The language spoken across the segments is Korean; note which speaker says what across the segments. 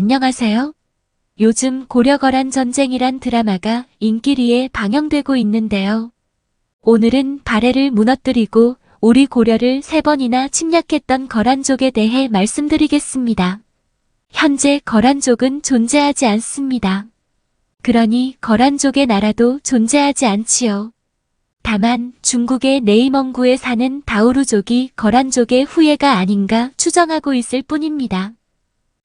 Speaker 1: 안녕하세요. 요즘 고려거란 전쟁이란 드라마가 인기리에 방영되고 있는데요. 오늘은 발해를 무너뜨리고 우리 고려를 3번이나 침략했던 거란족에 대해 말씀드리겠습니다. 현재 거란족은 존재하지 않습니다. 그러니 거란족의 나라도 존재하지 않지요. 다만 중국의 내이멍구에 사는 다우루족이 거란족의 후예가 아닌가 추정하고 있을 뿐입니다.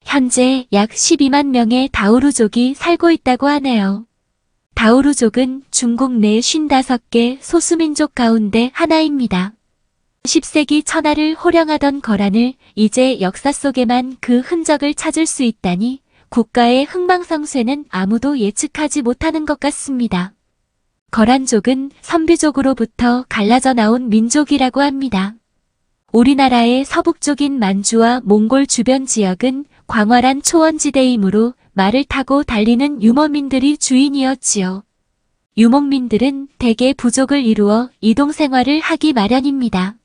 Speaker 1: 현재 약 12만 명의 다우루족이 살고 있다고 하네요. 다우루족은 중국 내 55개 소수민족 가운데 하나입니다. 10세기 천하를 호령하던 거란을 이제 역사 속에만 그 흔적을 찾을 수 있다니 국가의 흥망성쇠는 아무도 예측하지 못하는 것 같습니다. 거란족은 선비족으로부터 갈라져 나온 민족이라고 합니다. 우리나라의 서북쪽인 만주와 몽골 주변 지역은 광활한 초원지대이므로 말을 타고 달리는 유목민들이 주인이었지요. 유목민들은 대개 부족을 이루어 이동생활을 하기 마련입니다.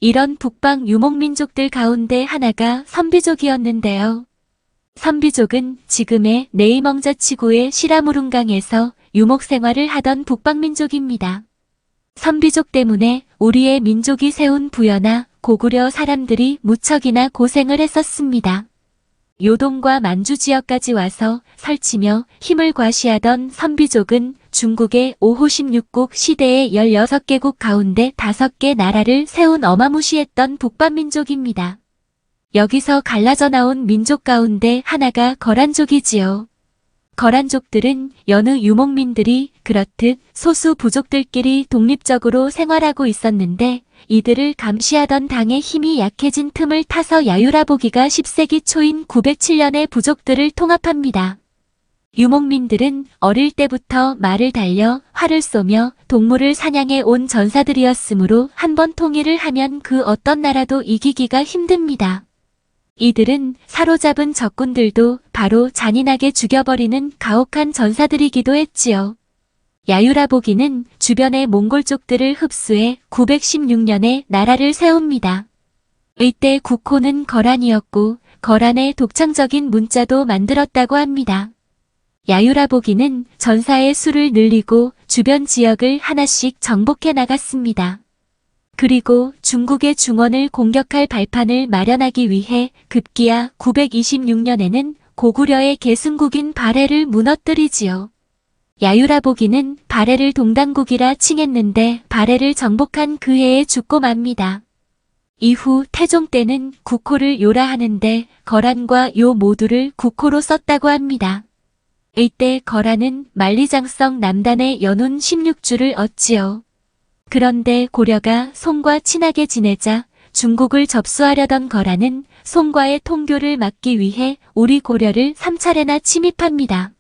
Speaker 1: 이런 북방 유목민족들 가운데 하나가 선비족이었는데요. 선비족은 지금의 내이멍자치구의 시라무룬강에서 유목생활을 하던 북방민족입니다. 선비족 때문에 우리의 민족이 세운 부여나 고구려 사람들이 무척이나 고생을 했었습니다. 요동과 만주 지역까지 와서 설치며 힘을 과시하던 선비족은 중국의 오후 16국 시대의 16개국 가운데 5개 나라를 세운 어마무시했던 북반민족입니다. 여기서 갈라져 나온 민족 가운데 하나가 거란족이지요. 거란족들은 여느 유목민들이 그렇듯 소수 부족들끼리 독립적으로 생활하고 있었는데 이들을 감시하던 당의 힘이 약해진 틈을 타서 야유라보기가 10세기 초인 907년에 부족들을 통합합니다. 유목민들은 어릴 때부터 말을 달려 활을 쏘며 동물을 사냥해 온 전사들이었으므로 한번 통일을 하면 그 어떤 나라도 이기기가 힘듭니다. 이들은 사로잡은 적군들도 바로 잔인하게 죽여버리는 가혹한 전사들이기도 했지요. 야유라보기는 주변의 몽골족들을 흡수해 916년에 나라를 세웁니다. 이때 국호는 거란이었고 거란의 독창적인 문자도 만들었다고 합니다. 야유라보기는 전사의 수를 늘리고 주변 지역을 하나씩 정복해 나갔습니다. 그리고 중국의 중원을 공격할 발판을 마련하기 위해 급기야 926년에는 고구려의 계승국인 발해를 무너뜨리지요. 야유라보기는 발해를 동당국이라 칭했는데 발해를 정복한 그 해에 죽고 맙니다. 이후 태종 때는 국호를 요라 하는데 거란과 요 모두를 국호로 썼다고 합니다. 이때 거란은 만리장성 남단의 연운 16주를 얻지요. 그런데 고려가 송과 친하게 지내자 중국을 접수하려던 거란은 송과의 통교를 막기 위해 우리 고려를 3차례나 침입합니다.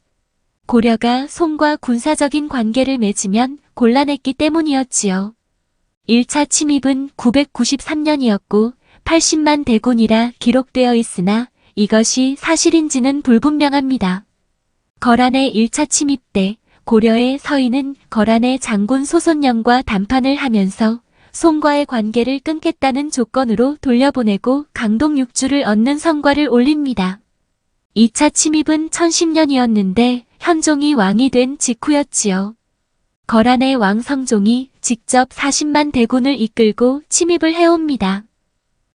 Speaker 1: 고려가 송과 군사적인 관계를 맺으면 곤란했기 때문이었지요. 1차 침입은 993년이었고 80만 대군이라 기록되어 있으나 이것이 사실인지는 불분명합니다. 거란의 1차 침입 때 고려의 서인은 거란의 장군 소손영과談判을 하면서 송과의 관계를 끊겠다는 조건으로 돌려보내고 강동 6주를 얻는 성과를 올립니다. 2차 침입은 1010년이었는데 현종이 왕이 된 직후였지요. 거란의 왕 성종이 직접 40만 대군을 이끌고 침입을 해옵니다.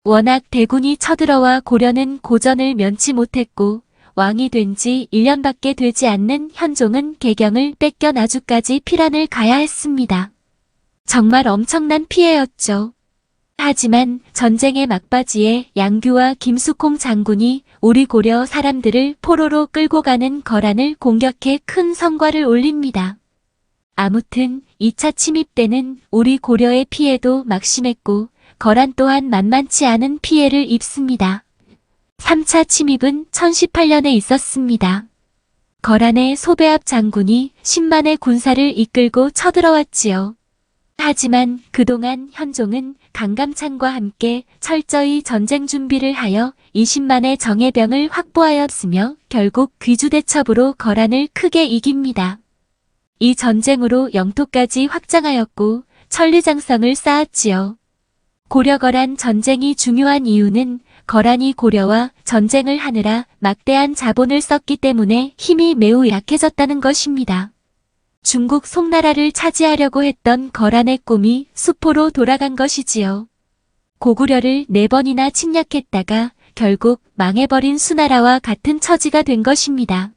Speaker 1: 워낙 대군이 쳐들어와 고려는 고전을 면치 못했고 왕이 된 지 1년밖에 되지 않는 현종은 개경을 뺏겨 나주까지 피란을 가야 했습니다. 정말 엄청난 피해였죠. 하지만 전쟁의 막바지에 양규와 김숙홍 장군이 우리 고려 사람들을 포로로 끌고 가는 거란을 공격해 큰 성과를 올립니다. 아무튼 2차 침입 때는 우리 고려의 피해도 막심했고 거란 또한 만만치 않은 피해를 입습니다. 3차 침입은 1018년에 있었습니다. 거란의 소배압 장군이 10만의 군사를 이끌고 쳐들어왔지요. 하지만 그동안 현종은 강감찬과 함께 철저히 전쟁 준비를 하여 20만의 정예병을 확보하였으며 결국 귀주대첩으로 거란을 크게 이깁니다. 이 전쟁으로 영토까지 확장하였고 천리장성을 쌓았지요. 고려거란 전쟁이 중요한 이유는 거란이 고려와 전쟁을 하느라 막대한 자본을 썼기 때문에 힘이 매우 약해졌다는 것입니다. 중국 송나라를 차지하려고 했던 거란의 꿈이 수포로 돌아간 것이지요. 고구려를 4번이나 침략했다가 결국 망해버린 수나라와 같은 처지가 된 것입니다.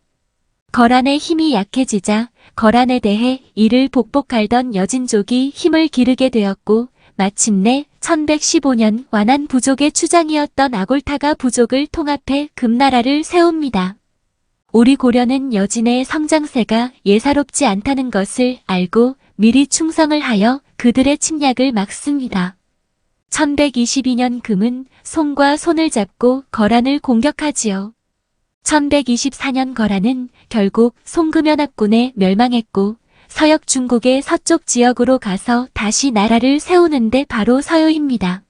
Speaker 1: 거란의 힘이 약해지자 거란에 대해 이를 복복하던 여진족이 힘을 기르게 되었고 마침내 1115년 완한 부족의 추장이었던 아골타가 부족을 통합해 금나라를 세웁니다. 우리 고려는 여진의 성장세가 예사롭지 않다는 것을 알고 미리 충성을 하여 그들의 침략을 막습니다. 1122년 금은 손과 손을 잡고 거란을 공격하지요. 1124년 거란은 결국 송금연합군에 멸망했고 서역 중국의 서쪽 지역으로 가서 다시 나라를 세우는데 바로 서요입니다.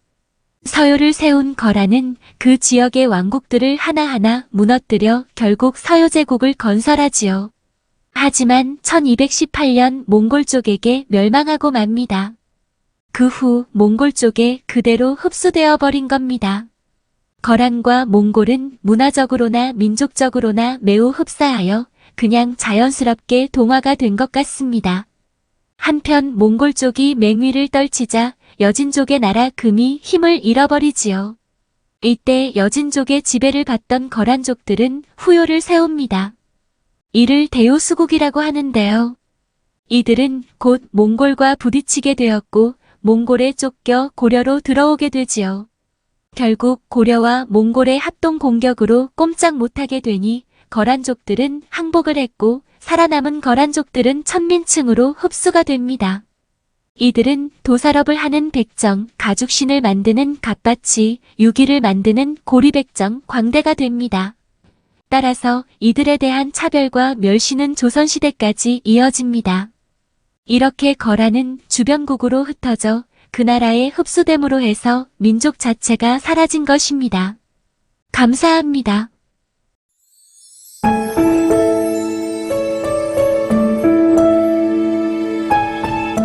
Speaker 1: 서요를 세운 거란은 그 지역의 왕국들을 하나하나 무너뜨려 결국 서요제국을 건설하지요. 하지만 1218년 몽골 쪽에게 멸망하고 맙니다. 그 후 몽골 쪽에 그대로 흡수되어 버린 겁니다. 거란과 몽골은 문화적으로나 민족적으로나 매우 흡사하여 그냥 자연스럽게 동화가 된 것 같습니다. 한편 몽골 쪽이 맹위를 떨치자 여진족의 나라 금이 힘을 잃어버리지요. 이때 여진족의 지배를 받던 거란족들은 후요를 세웁니다. 이를 대우수국이라고 하는데요. 이들은 곧 몽골과 부딪히게 되었고 몽골에 쫓겨 고려로 들어오게 되지요. 결국 고려와 몽골의 합동 공격으로 꼼짝 못하게 되니 거란족들은 항복을 했고 살아남은 거란족들은 천민층으로 흡수가 됩니다. 이들은 도살업을 하는 백정, 가죽신을 만드는 갓바치, 유기를 만드는 고리백정, 광대가 됩니다. 따라서 이들에 대한 차별과 멸시는 조선시대까지 이어집니다. 이렇게 거란은 주변국으로 흩어져 그 나라에 흡수됨으로 해서 민족 자체가 사라진 것입니다. 감사합니다.